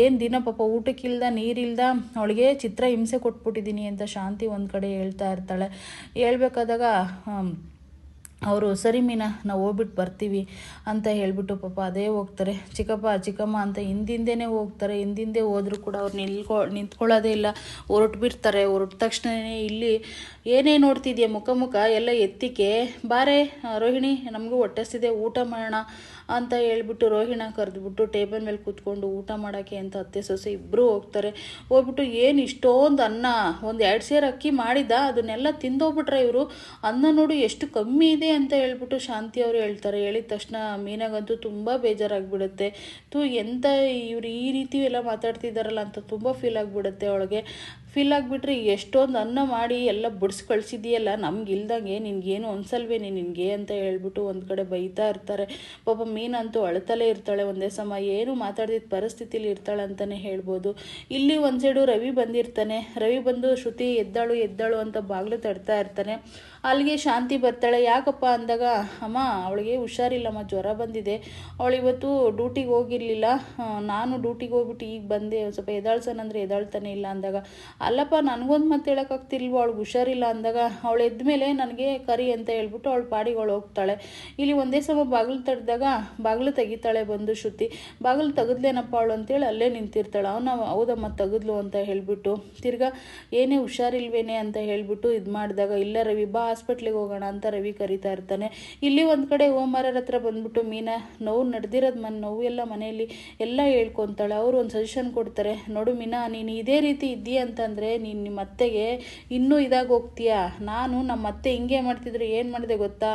ಏನು ದಿನ ಪಾಪ ಊಟಕ್ಕಿಲ್ದ ನೀರಿಲ್ದ ಅವಳಿಗೆ ಚಿತ್ರ ಹಿಂಸೆ ಕೊಟ್ಬಿಟ್ಟಿದ್ದೀನಿ ಅಂತ ಶಾಂತಿ ಒಂದು ಕಡೆ ಹೇಳ್ತಾ ಇರ್ತಾಳೆ. ಹೇಳ್ಬೇಕಾದಾಗ ಅವರು ಸರಿ ಮೀನಾ ನಾವು ಹೋಗ್ಬಿಟ್ಟು ಬರ್ತೀವಿ ಅಂತ ಹೇಳಿಬಿಟ್ಟು ಪಾಪ ಅದೇ ಹೋಗ್ತಾರೆ. ಚಿಕ್ಕಪ್ಪ ಚಿಕ್ಕಮ್ಮ ಅಂತ ಹಿಂದಿಂದೇ ಹೋಗ್ತಾರೆ. ಹಿಂದಿಂದೆ ಹೋದರೂ ಕೂಡ ಅವ್ರು ನಿಂತ್ಕೊಳ್ಳೋದೇ ಇಲ್ಲ, ಹೊರಟು ಬಿಡ್ತಾರೆ. ಹೊರಟ ತಕ್ಷಣವೇ ಇಲ್ಲಿ ಏನೇ ನೋಡ್ತಿದ್ಯಾ ಮುಖ ಎಲ್ಲ ಎತ್ತಿಕೆ ಬಾರೆ ರೋಹಿಣಿ, ನಮಗೂ ಹೊಟ್ಟೆಸಿದೆ ಊಟ ಮಾಡೋಣ ಅಂತ ಹೇಳ್ಬಿಟ್ಟು ರೋಹಿಣ ಕರೆದ್ಬಿಟ್ಟು ಟೇಬಲ್ ಮೇಲೆ ಕೂತ್ಕೊಂಡು ಊಟ ಮಾಡೋಕ್ಕೆ ಅಂತ ಅತ್ತೆ ಸೊಸೆ ಇಬ್ಬರು ಹೋಗ್ತಾರೆ. ಹೋಗ್ಬಿಟ್ಟು ಏನು ಇಷ್ಟೊಂದು ಅನ್ನ, ಒಂದು 2 ಸೇರು ಅಕ್ಕಿ ಮಾಡಿದ್ದ ಅದನ್ನೆಲ್ಲ ತಿಂದೋಗ್ಬಿಟ್ರೆ ಇವರು, ಅನ್ನ ನೋಡು ಎಷ್ಟು ಕಮ್ಮಿ ಇದೆ ಅಂತ ಹೇಳ್ಬಿಟ್ಟು ಶಾಂತಿ ಅವರು ಹೇಳ್ತಾರೆ. ಹೇಳಿದ ತಕ್ಷಣ ಮೀನಾಗಂತೂ ತುಂಬ ಬೇಜಾರಾಗಿಬಿಡುತ್ತೆ. ಎಂಥ ಇವರು ಈ ರೀತಿ ಎಲ್ಲ ಮಾತಾಡ್ತಿದ್ದಾರಲ್ಲ ಅಂತ ತುಂಬ ಫೀಲ್ ಆಗಿಬಿಡುತ್ತೆ ಅವಳಿಗೆ. ಫೀಲ್ ಆಗಿಬಿಟ್ರೆ ಎಷ್ಟೊಂದು ಅನ್ನ ಮಾಡಿ ಎಲ್ಲ ಬಡಿಸಿ ಕಳಿಸಿದೆಯಲ್ಲ ನಮ್ಗೆ ಇಲ್ದಂಗೆ, ನಿನಗೇನು ಅನ್ಸಲ್ವೇನೆ ನಿನಗೆ ಅಂತ ಹೇಳ್ಬಿಟ್ಟು ಒಂದು ಕಡೆ ಬೈತಾ ಇರ್ತಾರೆ. ಪಾಪ ಮೀನಂತೂ ಅಳ್ತಲೇ ಇರ್ತಾಳೆ. ಒಂದೇ ಸಮ ಏನು ಮಾತಾಡ್ದಿದ್ದ ಪರಿಸ್ಥಿತಿಲಿ ಇರ್ತಾಳೆ ಅಂತಲೇ ಹೇಳ್ಬೋದು. ಇಲ್ಲಿ ಒಂದು ಸೈಡು ರವಿ ಬಂದಿರ್ತಾನೆ. ರವಿ ಬಂದು ಶ್ರುತಿ ಎದ್ದಾಳು ಅಂತ ಬಾಗಿಲು ತಡ್ತಾ ಇರ್ತಾನೆ. ಅಲ್ಲಿಗೆ ಶಾಂತಿ ಬರ್ತಾಳೆ. ಯಾಕಪ್ಪ ಅಂದಾಗ, ಅಮ್ಮ ಅವಳಿಗೆ ಹುಷಾರಿಲ್ಲಮ್ಮ, ಜ್ವರ ಬಂದಿದೆ, ಅವಳು ಇವತ್ತು ಡ್ಯೂಟಿಗೆ ಹೋಗಿರಲಿಲ್ಲ, ನಾನು ಡ್ಯೂಟಿಗೆ ಹೋಗ್ಬಿಟ್ಟು ಈಗ ಬಂದೆ, ಸ್ವಲ್ಪ ಎದಾಳ್ಸೋಣಂದ್ರೆ ಎದಾಳ್ತಾನೆ ಇಲ್ಲ ಅಂದಾಗ, ಅಲ್ಲಪ್ಪ ನನಗೊಂದು ಮತ್ತೆ ಹೇಳೋಕ್ಕಾಗ್ತಿಲ್ವ ಅವಳಿಗೆ ಹುಷಾರಿಲ್ಲ ಅಂದಾಗ, ಅವಳು ಎದ್ಮೇಲೆ ನನಗೆ ಕರಿ ಅಂತ ಹೇಳ್ಬಿಟ್ಟು ಅವಳು ಪಾಡಿಗಳು ಹೋಗ್ತಾಳೆ. ಇಲ್ಲಿ ಒಂದೇ ಸಮ ಬಾಗಿಲು ತಡೆದಾಗ ಬಾಗಿಲು ತೆಗಿತಾಳೆ ಬಂದು ಶ್ರುತಿ. ಬಾಗಿಲು ತೆಗೆದ್ಲೇನಪ್ಪ ಅವಳು ಅಂತೇಳಿ ಅಲ್ಲೇ ನಿಂತಿರ್ತಾಳೆ. ಅವನ ಹೌದಮ್ಮ ತೆಗೆದ್ಲು ಅಂತ ಹೇಳಿಬಿಟ್ಟು ತಿರ್ಗಾ ಏನೇ ಹುಷಾರಿಲ್ವೇನೆ ಅಂತ ಹೇಳ್ಬಿಟ್ಟು ಇದು ಮಾಡಿದಾಗ, ಇಲ್ಲ ರವಿ ಬಾ ಹಾಸ್ಪಿಟ್ಲಿಗೆ ಹೋಗೋಣ ಅಂತ ರವಿ ಕರಿತಾ ಇರ್ತಾನೆ. ಇಲ್ಲಿ ಒಂದು ಕಡೆ ಓಮರರ ಹತ್ರ ಬಂದ್ಬಿಟ್ಟು ಮೀನಾ ನೋವು ನಡೆದಿರೋದು ನೋವು ಎಲ್ಲ ಮನೆಯಲ್ಲಿ ಎಲ್ಲ ಹೇಳ್ಕೊತಾಳೆ. ಅವರು ಒಂದು ಸಜೆಷನ್ ಕೊಡ್ತಾರೆ. ನೋಡು ಮೀನಾ, ನೀನು ಇದೇ ರೀತಿ ಇದ್ದೀಯ ಅಂತಂದರೆ ನೀನು ನಿಮ್ಮ ಅತ್ತೆಗೆ ಇನ್ನೂ ಇದಾಗಿ ಹೋಗ್ತೀಯಾ. ನಾನು ನಮ್ಮ ಅತ್ತೆ ಹಿಂಗೆ ಮಾಡ್ತಿದ್ರು, ಏನು ಮಾಡಿದೆ ಗೊತ್ತಾ,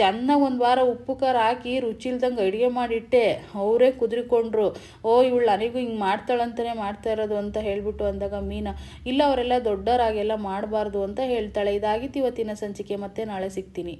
ಚೆನ್ನಾಗಿ ಒಂದು ವಾರ ಉಪ್ಪು ಖಾರ ಹಾಕಿ ರುಚಿ ಇಲ್ದಂಗೆ ಅಡುಗೆ ಮಾಡಿಟ್ಟೆ, ಅವರೇ ಕುದುರಿಕೊಂಡ್ರು. ಓ ಇವಳು ನನಗೂ ಹಿಂಗೆ ಮಾಡ್ತಾಳಂತಲೇ ಮಾಡ್ತಾ ಇರೋದು ಅಂತ ಹೇಳ್ಬಿಟ್ಟು ಅಂದಾಗ ಮೀನಾ, ಇಲ್ಲ ಅವರೆಲ್ಲ ದೊಡ್ಡವರಾಗೆಲ್ಲ ಮಾಡಬಾರ್ದು ಅಂತ ಹೇಳ್ತಾಳೆ. ಇದಾಗಿತ್ತು ಇವತ್ತಿನ ಸಂಚಿಕೆ. ಮತ್ತೆ ನಾಳೆ ಸಿಗ್ತೀನಿ.